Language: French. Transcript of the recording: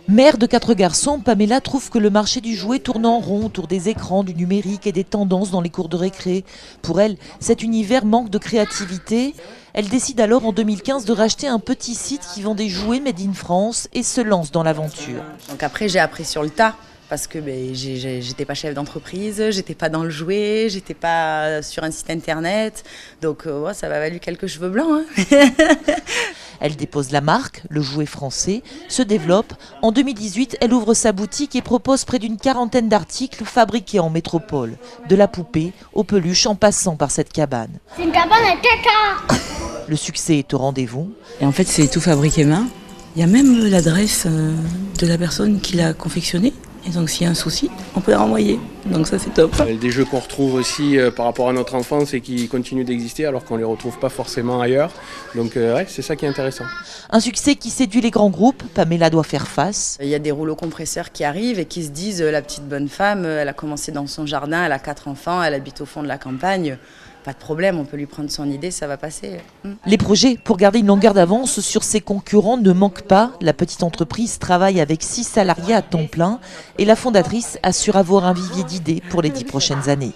Mère de 4 garçons, Pamela trouve que le marché du jouet tourne en rond autour des écrans, du numérique et des tendances dans les cours de récré. Pour elle, cet univers manque de créativité. Elle décide alors en 2015 de racheter un petit site qui vend des jouets made in France et se lance dans l'aventure. Donc après, j'ai appris sur le tas. Parce que j'étais pas chef d'entreprise, j'étais pas dans le jouet, j'étais pas sur un site internet. Donc ça m'a valu quelques cheveux blancs. Hein. Elle dépose la marque, le jouet français, se développe. En 2018, elle ouvre sa boutique et propose près d'une 40aine d'articles fabriqués en métropole. De la poupée aux peluches en passant par cette cabane. C'est une cabane à caca. Le succès est au rendez-vous. Et en fait, c'est tout fabriqué main. Il y a même l'adresse de la personne qui l'a confectionné. Et donc s'il y a un souci, on peut la renvoyer. Donc ça c'est top. Des jeux qu'on retrouve aussi par rapport à notre enfance et qui continuent d'exister alors qu'on ne les retrouve pas forcément ailleurs. Donc ouais, c'est ça qui est intéressant. Un succès qui séduit les grands groupes, Pamela doit faire face. Il y a des rouleaux compresseurs qui arrivent et qui se disent la petite bonne femme, elle a commencé dans son jardin, elle a 4 enfants, elle habite au fond de la campagne. Pas de problème, on peut lui prendre son idée, ça va passer. Les projets pour garder une longueur d'avance sur ses concurrents ne manquent pas. La petite entreprise travaille avec 6 salariés à temps plein et la fondatrice assure avoir un vivier d'idées pour les 10 prochaines années.